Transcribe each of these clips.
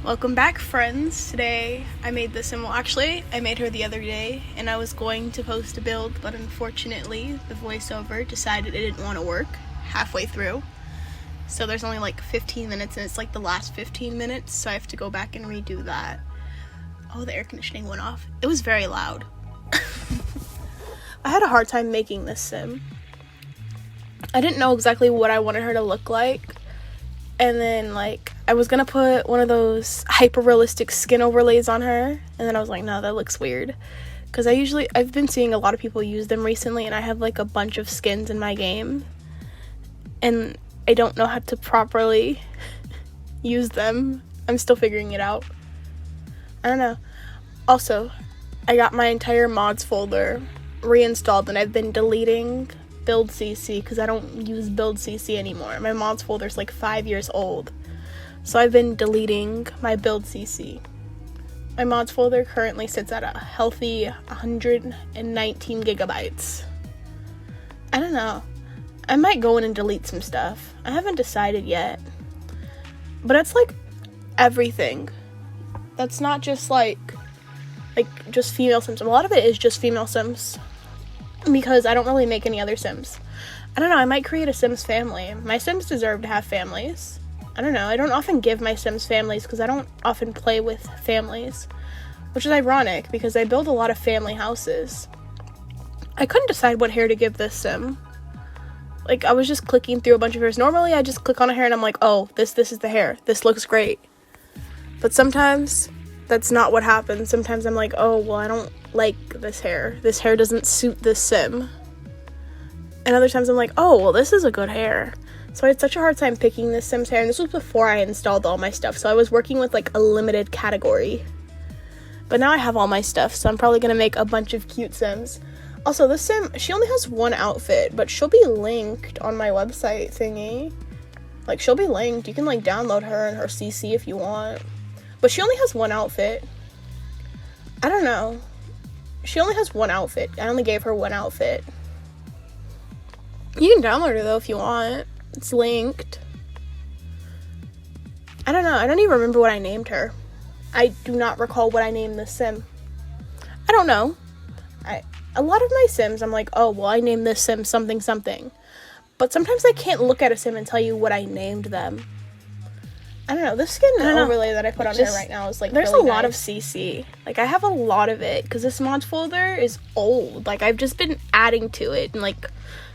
Welcome back, friends. Today I made this sim. Well, actually, I made her the other day, and I was going to post a build, but unfortunately, the voiceover decided it didn't want to work halfway through. So there's only like 15 minutes, and it's like the last 15 minutes, so I have to go back and redo that. Oh, the air conditioning went off. It was very loud. I had a hard time making this sim. I didn't know exactly what I wanted her to look like. And then, I was gonna put one of those hyper-realistic skin overlays on her. And then I was like, no, that looks weird. Because I've been seeing a lot of people use them recently. And I have, a bunch of skins in my game. And I don't know how to properly use them. I'm still figuring it out. I don't know. Also, I got my entire mods folder reinstalled. And I've been deleting build CC because I don't use build CC anymore. My mods folder is 5 years old, so I've been deleting my build CC. My mods folder currently sits at a healthy 119 gigabytes. I don't know, I might go in and delete some stuff. I haven't decided yet, but it's everything. That's not just just female sims. A lot of it is just female sims, because I don't really make any other sims. I don't know, I might create a sims family. My sims deserve to have families. I don't know, I don't often give my sims families because I don't often play with families, which is ironic because I build a lot of family houses. I couldn't decide what hair to give this sim. I was just clicking through a bunch of hairs. Normally I just click on a hair and I'm like, oh, this is the hair, this looks great. But sometimes that's not what happens. Sometimes I'm like, oh, well, I don't like this hair doesn't suit this sim. And other times I'm like, oh, well, this is a good hair. So I had such a hard time picking this sim's hair, and this was before I installed all my stuff, so I was working with a limited category. But now I have all my stuff, so I'm probably gonna make a bunch of cute sims. Also, this sim, she only has one outfit, but she'll be linked on my website thingy. She'll be linked. You can download her and her CC if you want, but she only has one outfit. I don't know. She only has one outfit. I only gave her one outfit. You can download her, though, if you want. It's linked. I don't know. I don't even remember what I named her. I do not recall what I named this sim. I don't know. A lot of my sims, I'm like, oh, well, I named this sim something something. But sometimes I can't look at a sim and tell you what I named them. I don't know, this skin overlay that I put on here right now is there's really a lot of CC. I have a lot of it because this mods folder is old. I've just been adding to it, and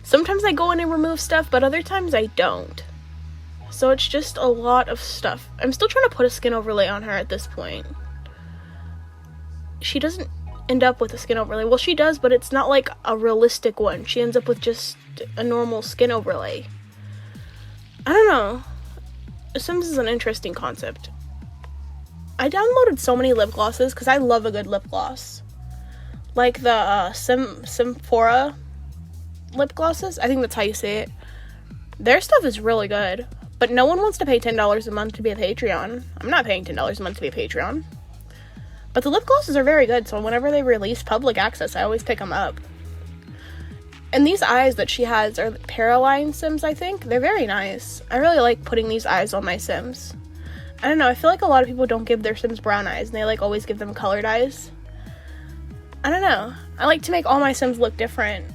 sometimes I go in and remove stuff, but other times I don't. So it's just a lot of stuff. I'm still trying to put a skin overlay on her at this point. She doesn't end up with a skin overlay. Well, she does, but it's not a realistic one. She ends up with just a normal skin overlay. I don't know. Sims is an interesting concept. I downloaded so many lip glosses because I love a good lip gloss. The Simphora lip glosses. I think that's how you say it. Their stuff is really good, but no one wants to pay $10 a month to be a Patreon. I'm not paying $10 a month to be a Patreon. But the lip glosses are very good, so whenever they release public access, I always pick them up. And these eyes that she has are Paraline Sims, I think. They're very nice. I really like putting these eyes on my Sims. I don't know, I feel a lot of people don't give their Sims brown eyes, and they always give them colored eyes. I don't know. I like to make all my Sims look different.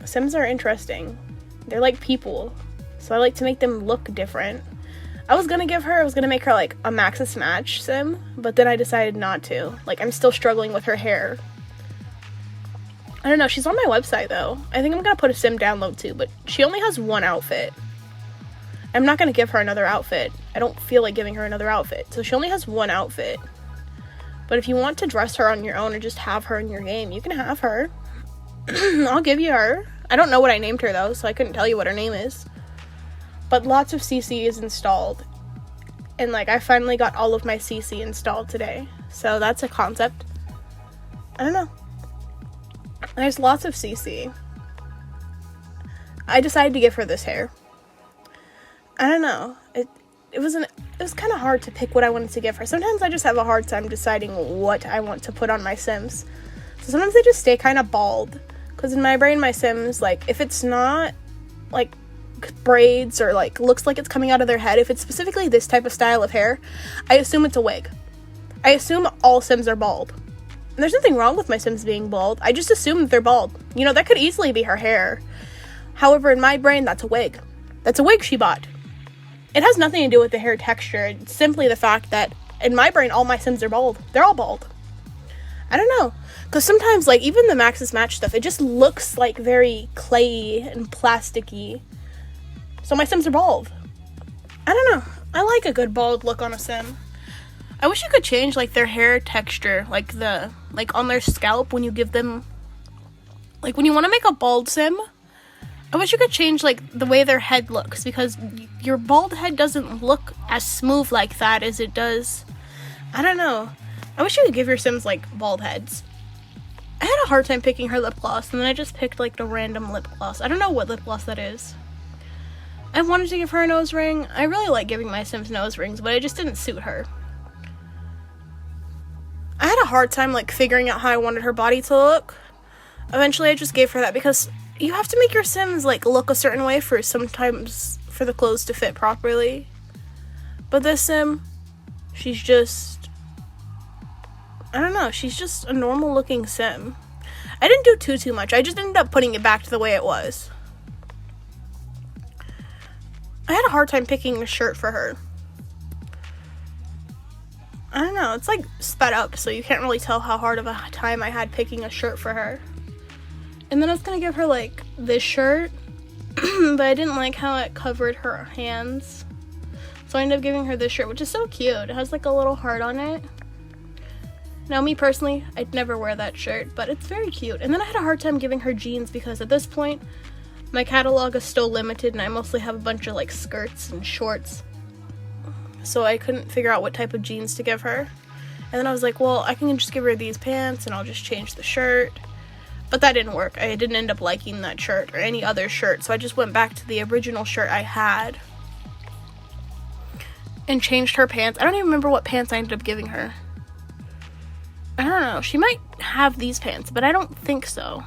Sims are interesting. They're like people, so I like to make them look different. I was gonna make her a Maxis Match Sim, but then I decided not to. I'm still struggling with her hair. I don't know, she's on my website, though. I think I'm gonna put a sim download, too, but she only has one outfit. I'm not gonna give her another outfit. I don't feel like giving her another outfit, so she only has one outfit. But if you want to dress her on your own or just have her in your game, you can have her. I'll give you her. I don't know what I named her, though, so I couldn't tell you what her name is. But lots of CC is installed. And, I finally got all of my CC installed today. So that's a concept. I don't know. There's lots of CC. I decided to give her this hair. I don't know. It was kind of hard to pick what I wanted to give her. Sometimes I just have a hard time deciding what I want to put on my Sims. So sometimes they just stay kind of bald. Because in my brain, my Sims, if it's not, braids or like looks like it's coming out of their head, if it's specifically this type of style of hair, I assume it's a wig. I assume all Sims are bald. And there's nothing wrong with my Sims being bald. I just assume that they're bald. You know, that could easily be her hair. However, in my brain, that's a wig. That's a wig she bought. It has nothing to do with the hair texture. It's simply the fact that in my brain, all my Sims are bald. They're all bald. I don't know. Because sometimes, like, even the Maxis Match stuff, it just looks, like, very clayey and plasticky. So my Sims are bald. I don't know. I like a good bald look on a Sim. I wish you could change, like, their hair texture, like, on their scalp when you give them, like, when you want to make a bald Sim, I wish you could change, like, the way their head looks, because your bald head doesn't look as smooth like that as it does. I don't know. I wish you could give your Sims, like, bald heads. I had a hard time picking her lip gloss, and then I just picked, like, the random lip gloss. I don't know what lip gloss that is. I wanted to give her a nose ring. I really like giving my Sims nose rings, but it just didn't suit her. I had a hard time, like, figuring out how I wanted her body to look. Eventually, I just gave her that, because you have to make your Sims, like, look a certain way for sometimes for the clothes to fit properly. But this Sim, she's just, I don't know, she's just a normal looking Sim. I didn't do too much. I just ended up putting it back to the way it was. I had a hard time picking a shirt for her. I don't know, it's like sped up, so you can't really tell how hard of a time I had picking a shirt for her. And then I was gonna give her, like, this shirt, but I didn't like how it covered her hands. So I ended up giving her this shirt, which is so cute. It has, like, a little heart on it. Now, me personally, I'd never wear that shirt, but it's very cute. And then I had a hard time giving her jeans because at this point, my catalog is still limited and I mostly have a bunch of, like, skirts and shorts. So I couldn't figure out what type of jeans to give her. And then I was like, well, I can just give her these pants and I'll just change the shirt. But that didn't work. I didn't end up liking that shirt or any other shirt. So I just went back to the original shirt I had and changed her pants. I don't even remember what pants I ended up giving her. I don't know. She might have these pants, but I don't think so.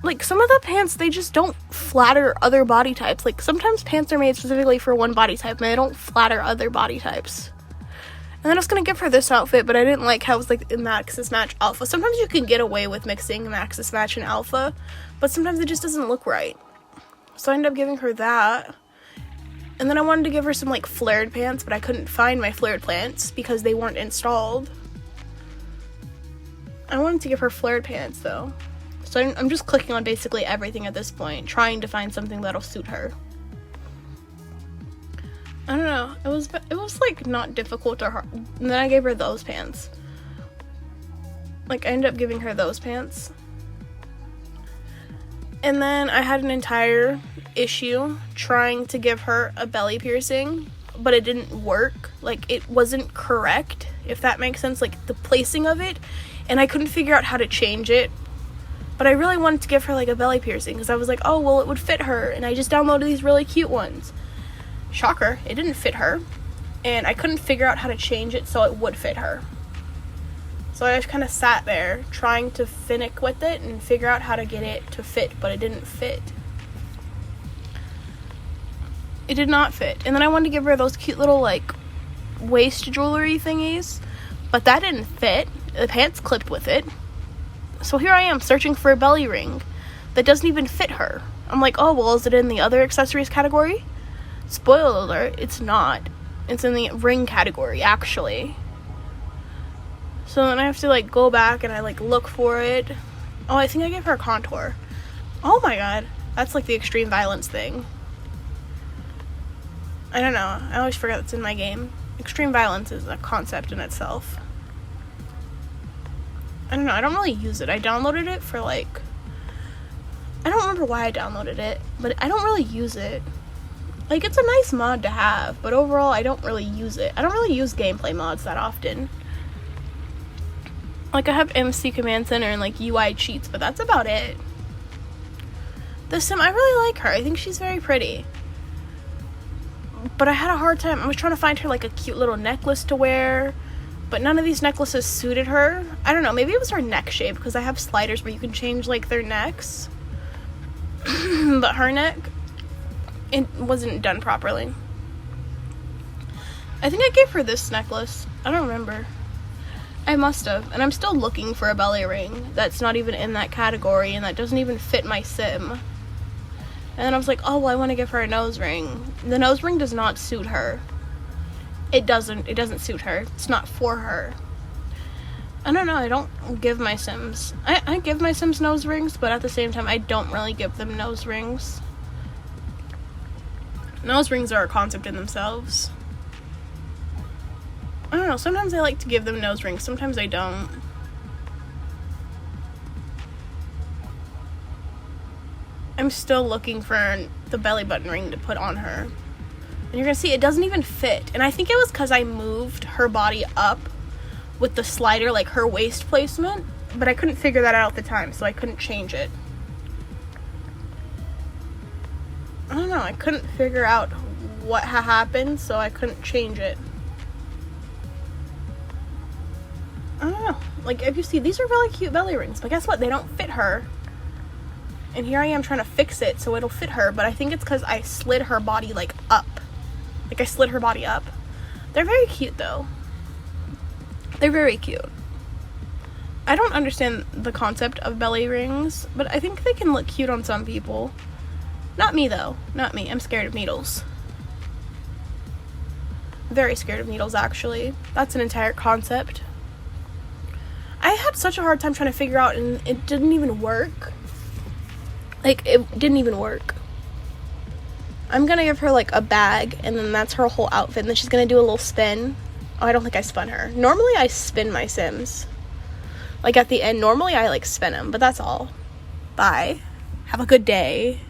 Like, some of the pants, they just don't flatter other body types. Like, sometimes pants are made specifically for one body type, and they don't flatter other body types. And then I was gonna give her this outfit, but I didn't like how it was, like, in Maxis Match Alpha. Sometimes you can get away with mixing Maxis Match and Alpha, but sometimes it just doesn't look right. So I ended up giving her that. And then I wanted to give her some, like, flared pants, but I couldn't find my flared pants because they weren't installed. I wanted to give her flared pants, though. So I'm just clicking on basically everything at this point, trying to find something that'll suit her. I don't know. It was like, not difficult or hard. And then I gave her those pants. Like, I ended up giving her those pants. And then I had an entire issue trying to give her a belly piercing, but it didn't work. Like, it wasn't correct, if that makes sense. Like, the placing of it, and I couldn't figure out how to change it. But I really wanted to give her, like, a belly piercing, because I was like, oh, well, it would fit her, and I just downloaded these really cute ones. Shocker, it didn't fit her, and I couldn't figure out how to change it so it would fit her. So I just kind of sat there trying to finick with it and figure out how to get it to fit, but it didn't fit. It did not fit. And then I wanted to give her those cute little, like, waist jewelry thingies, but that didn't fit. The pants clipped with it. So here I am searching for a belly ring that doesn't even fit her. I'm like, oh, well, is it in the other accessories category? Spoiler alert, it's not. It's in the ring category, actually. So then I have to, like, go back and I, like, look for it. Oh, I think I gave her a contour. Oh my god, that's, like, the extreme violence thing. I don't know, I always forget it's in my game. Extreme violence is a concept in itself. I don't know, I don't really use it. I downloaded it for, like, I don't remember why I downloaded it, but I don't really use it. Like, it's a nice mod to have, but overall, I don't really use it. I don't really use gameplay mods that often. Like, I have MC Command Center and, like, UI cheats, but that's about it. This Sim, I really like her. I think she's very pretty. But I had a hard time. I was trying to find her, like, a cute little necklace to wear, but none of these necklaces suited her. I don't know, maybe it was her neck shape, because I have sliders where you can change, like, their necks. But her neck, it wasn't done properly. I think I gave her this necklace. I don't remember. I must have. And I'm still looking for a belly ring that's not even in that category and that doesn't even fit my sim. And then I was like, oh, well, I want to give her a nose ring. The nose ring does not suit her. It doesn't suit her. It's not for her. I don't know. I don't give my sims. I give my sims nose rings, but at the same time, I don't really give them nose rings. Nose rings are a concept in themselves. I don't know. Sometimes I like to give them nose rings. Sometimes I don't. I'm still looking for the belly button ring to put on her. And you're going to see it doesn't even fit. And I think it was because I moved her body up with the slider, like her waist placement. But I couldn't figure that out at the time, so I couldn't change it. I don't know. I couldn't figure out what happened, so I couldn't change it. I don't know. Like, if you see, these are really cute belly rings. But guess what? They don't fit her. And here I am trying to fix it so it'll fit her. But I think it's because I slid her body, like, up. Like, I slid her body up. They're very cute, though. They're very cute. I don't understand the concept of belly rings. But I think they can look cute on some people. Not me, though. Not me. I'm scared of needles. Very scared of needles, actually. That's an entire concept. I had such a hard time trying to figure out, and it didn't even work. Like, it didn't even work. I'm gonna give her, like, a bag, and then that's her whole outfit, and then she's gonna do a little spin. Oh, I don't think I spun her. Normally, I spin my sims. Like, at the end, normally I, like, spin them, but that's all. Bye. Have a good day.